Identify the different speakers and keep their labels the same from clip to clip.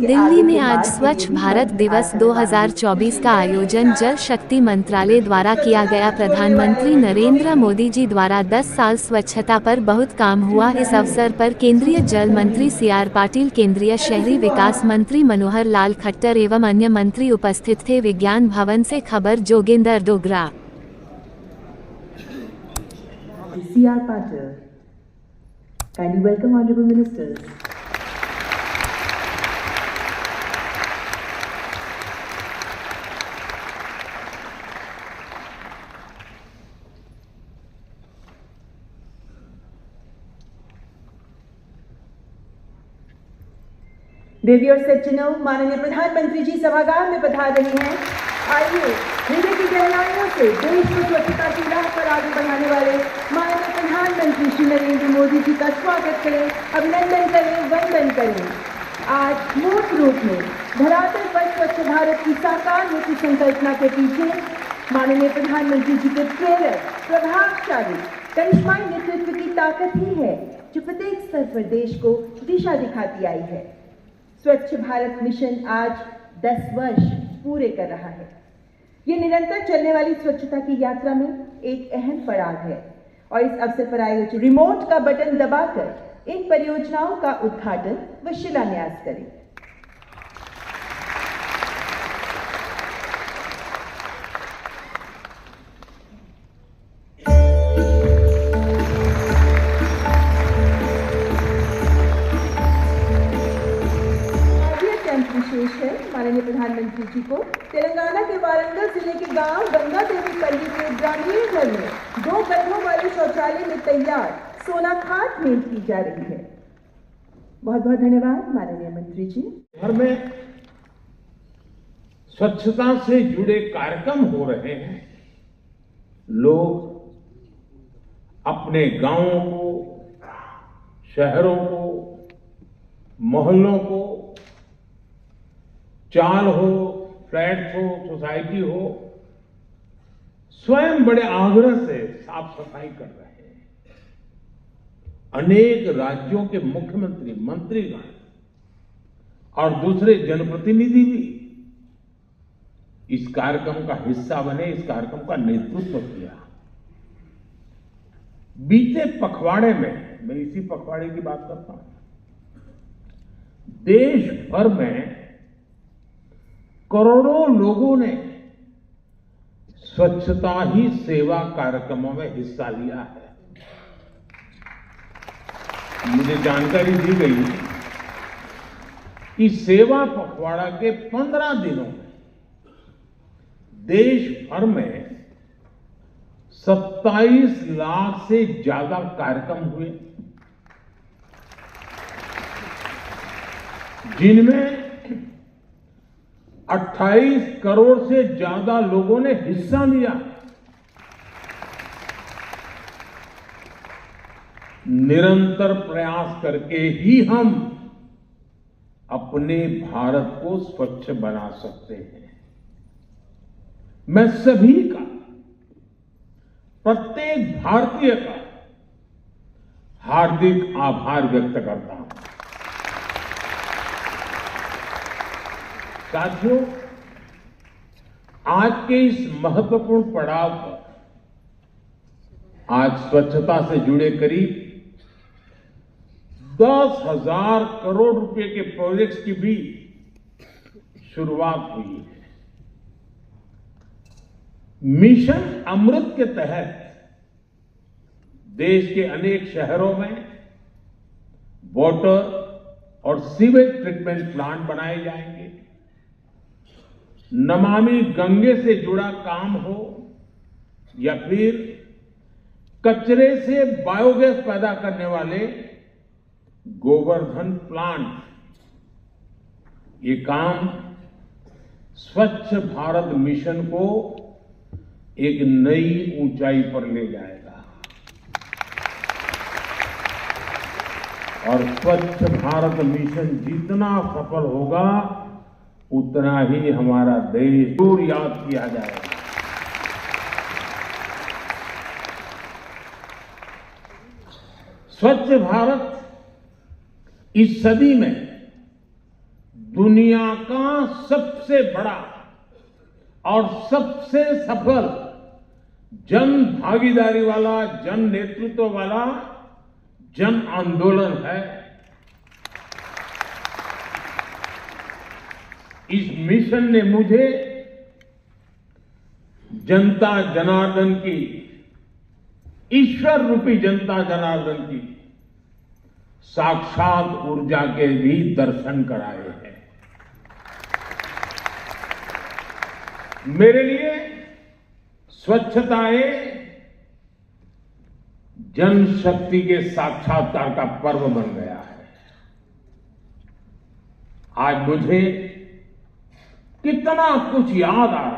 Speaker 1: दिल्ली में आज स्वच्छ भारत दिवस 2024 का आयोजन जल शक्ति मंत्रालय द्वारा किया गया। प्रधानमंत्री नरेंद्र मोदी जी द्वारा 10 साल स्वच्छता पर बहुत काम हुआ। इस अवसर पर केंद्रीय जल मंत्री CR पाटिल, केंद्रीय शहरी विकास मंत्री मनोहर लाल खट्टर एवं अन्य मंत्री उपस्थित थे। विज्ञान भवन से खबर Jogendra Dogra.
Speaker 2: CR Patil, kindly welcome honorable ministers. देवी और सज्जनों, माननीय प्रधानमंत्री जी सभागार में पधार रही हैं। आइए हृदय की गहराइयों से देश को स्वच्छता की राह पर आगे बढ़ाने वाले माननीय प्रधानमंत्री श्री नरेंद्र मोदी जी का स्वागत करें, अभिनंदन करें, वंदन करें। आज मूर्त रूप में धरातल पर स्वच्छ भारत की साकार होती संकल्पना के पीछे माननीय प्रधानमंत्री जी के प्रेरक, प्रभावशाली, करिश्माई नेतृत्व की ताकत ही है जो प्रत्येक स्तर पर देश को दिशा दिखाती आई है। स्वच्छ भारत मिशन आज 10 वर्ष पूरे कर रहा है। ये निरंतर चलने वाली स्वच्छता की यात्रा में एक अहम पड़ाव है और इस अवसर पर आयोजित रिमोट का बटन दबाकर इन परियोजनाओं का उद्घाटन व शिलान्यास करें। विशेष है माननीय प्रधानमंत्री जी को तेलंगाना के वारंगल जिले के गांव गंगा देवी पल्ली के ग्रामीण घर में 2 कदमों वाले शौचालय में तैयार सोना खाट भेंट की जा रही है। बहुत बहुत धन्यवाद माननीय मंत्री जी।
Speaker 3: घर में स्वच्छता से जुड़े कार्यक्रम हो रहे हैं। लोग अपने गांवों को, शहरों को, मोहल्लों को, चाल हो, फ्लैट्स हो, सोसाइटी हो, स्वयं बड़े आग्रह से साफ सफाई कर रहे हैं। अनेक राज्यों के मुख्यमंत्री, मंत्रीगण और दूसरे जनप्रतिनिधि भी इस कार्यक्रम का हिस्सा बने, इस कार्यक्रम का नेतृत्व किया। बीते पखवाड़े में, मैं इसी पखवाड़े की बात करता हूं, देश भर में करोड़ों लोगों ने स्वच्छता ही सेवा कार्यक्रमों में हिस्सा लिया है। मुझे जानकारी दी गई कि सेवा पखवाड़ा के 15 दिनों में देश भर में 27 लाख से ज्यादा कार्यक्रम हुए, जिनमें 28 करोड़ से ज्यादा लोगों ने हिस्सा लिया। निरंतर प्रयास करके ही हम अपने भारत को स्वच्छ बना सकते हैं। मैं सभी का, प्रत्येक भारतीय का हार्दिक आभार व्यक्त करता हूं। साथियों, आज के इस महत्वपूर्ण पड़ाव पर आज स्वच्छता से जुड़े करीब 10,000 करोड़ रुपए के प्रोजेक्ट्स की भी शुरुआत हुई है। मिशन अमृत के तहत देश के अनेक शहरों में वाटर और सीवेज ट्रीटमेंट प्लांट बनाए जाएंगे। नमामि गंगे से जुड़ा काम हो या फिर कचरे से बायोगैस पैदा करने वाले गोवर्धन प्लांट, ये काम स्वच्छ भारत मिशन को एक नई ऊंचाई पर ले जाएगा और स्वच्छ भारत मिशन जितना सफल होगा उतना ही हमारा देश दूर याद किया जाएगा। स्वच्छ भारत इस सदी में दुनिया का सबसे बड़ा और सबसे सफल जन भागीदारी वाला, जन नेतृत्व वाला जन आंदोलन है। इस मिशन ने मुझे जनता जनार्दन की, ईश्वर रूपी जनता जनार्दन की साक्षात ऊर्जा के भी दर्शन कराए हैं। मेरे लिए स्वच्छताएं जनशक्ति के साक्षात्कार का पर्व बन गया है। आज मुझे कितना कुछ याद आ रहा है।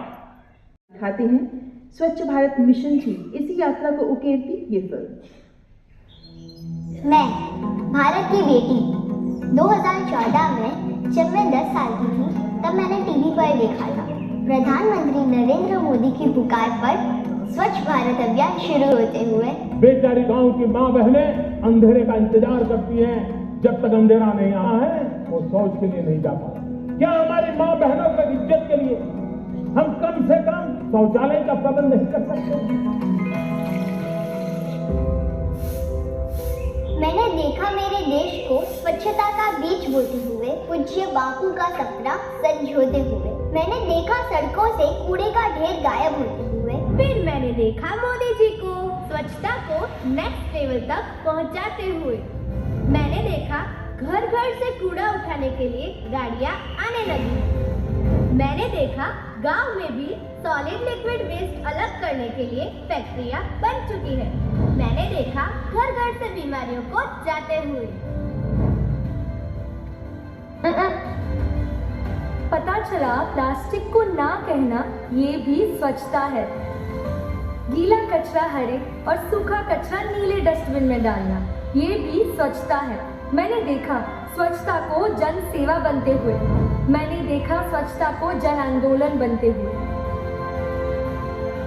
Speaker 2: दिखाते हैं स्वच्छ भारत मिशन की इसी यात्रा को उकेरती ये फिल्म।
Speaker 4: मैं भारत की बेटी 2014 में जब मैं 10 साल की थी तब मैंने टीवी पर देखा था प्रधानमंत्री नरेंद्र मोदी की पुकार पर स्वच्छ भारत अभियान शुरू होते हुए
Speaker 3: बेचारी गांव की मां बहनें अंधेरे का इंतजार करती हैं। जब तक अंधेरा नहीं आया है वो शौच के लिए नहीं जा पाती। क्या हमारी मां बहनों की इज्जत के लिए हम कम से कम शौचालय का प्रबंध नहीं कर सकते?
Speaker 4: मैंने देखा मेरे देश को स्वच्छता का बीज बोते हुए पूज्य बापू का सपना संजोते हुए। मैंने देखा सड़कों से कूड़े का ढेर गायब होते हुए।
Speaker 5: फिर मैंने देखा मोदी जी को स्वच्छता को नेक्स्ट लेवल तक पहुंचाते हुए। मैंने देखा घर घर से कूड़ा उठाने के लिए गाड़ियां आने लगी। मैंने देखा गांव में भी सॉलिड लिक्विड वेस्ट अलग करने के लिए फैक्ट्रियां बन चुकी है। मैंने देखा घर घर से बीमारियों को जाते हुए।
Speaker 6: पता चला प्लास्टिक को ना कहना ये भी स्वच्छता है। गीला कचरा हरे और सूखा कचरा नीले डस्टबिन में डालना ये भी स्वच्छता है। मैंने देखा स्वच्छता को जन सेवा बनते हुए। मैंने देखा स्वच्छता को जन आंदोलन बनते हुए।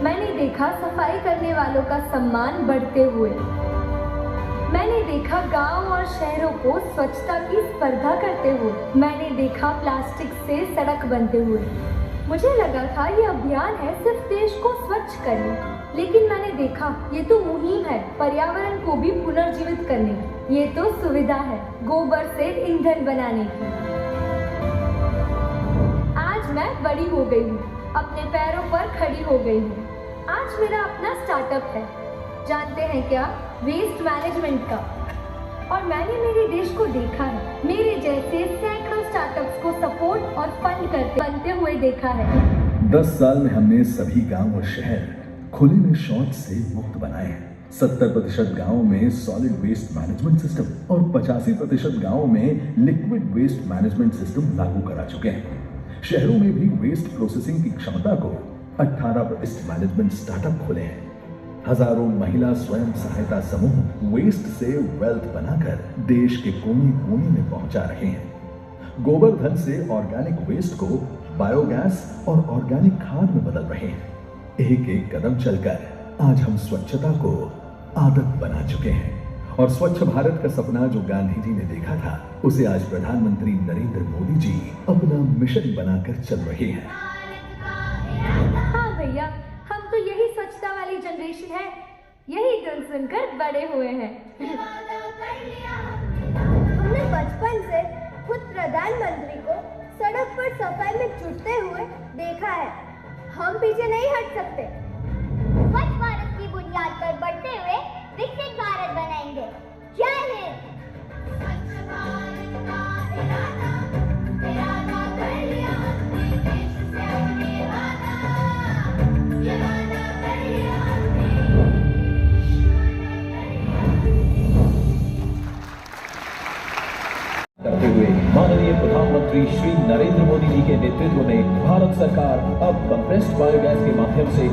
Speaker 6: मैंने देखा सफाई करने वालों का सम्मान बढ़ते हुए। मैंने देखा गांव और शहरों को स्वच्छता की स्पर्धा करते हुए। मैंने देखा प्लास्टिक से सड़क बनते हुए। मुझे लगा था ये अभियान है सिर्फ देश को स्वच्छ करने का, लेकिन मैंने देखा ये तो मुहिम है पर्यावरण को भी पुनर्जीवित करने की। ये तो सुविधा है गोबर से ईंधन बनाने की। आज मैं बड़ी हो गई हूँ, अपने पैरों पर खड़ी हो गई हूँ। आज मेरा अपना स्टार्टअप है, जानते हैं क्या, वेस्ट मैनेजमेंट का। और मैंने मेरे देश को देखा है, मेरे जैसे सैकड़ों स्टार्टअप्स को सपोर्ट और फंड करते बनते हुए देखा है।
Speaker 7: 10 साल में हमने सभी गांव और शहर खुले में शौच से मुक्त बनाए हैं। 70% गाँव में सॉलिड वेस्ट मैनेजमेंट सिस्टम और 85% गाँव में लिक्विड वेस्ट मैनेजमेंट सिस्टम लागू करा चुके हैं। शहरों में भी वेस्ट प्रोसेसिंग की क्षमता को 18 वेस्ट मैनेजमेंट स्टार्टअप खोले हैं। हजारों महिला स्वयं सहायता समूह वेस्ट से वेल्थ बनाकर देश के कोने कोने में पहुंचा रहे हैं। गोबर धन से ऑर्गेनिक वेस्ट को बायोगैस और ऑर्गेनिक खाद में बदल रहे हैं। एक एक कदम चलकर आज हम स्वच्छता को आदत बना चुके हैं और स्वच्छ भारत का सपना जो गांधी जी ने देखा था उसे आज प्रधानमंत्री नरेंद्र मोदी जी अपना मिशन बनाकर चल रहे हैं।
Speaker 6: हाँ भैया, हम तो यही स्वच्छता वाली जनरेशन है, यही गुण सुनकर बड़े हुए हैं।
Speaker 5: हमने बचपन से खुद प्रधानमंत्री को सड़क पर सफाई में जुटते हुए देखा है। हम पीछे नहीं हट सकते।
Speaker 4: स्वच्छ भारत की बुनियाद पर बढ़ते हुए विकसित भारत बनाएंगे। जय हिंद।
Speaker 8: करते हुए माननीय प्रधानमंत्री श्री नरेंद्र मोदी जी के नेतृत्व में भारत सरकार अब कंप्रेस्ड बायोगैस के माध्यम से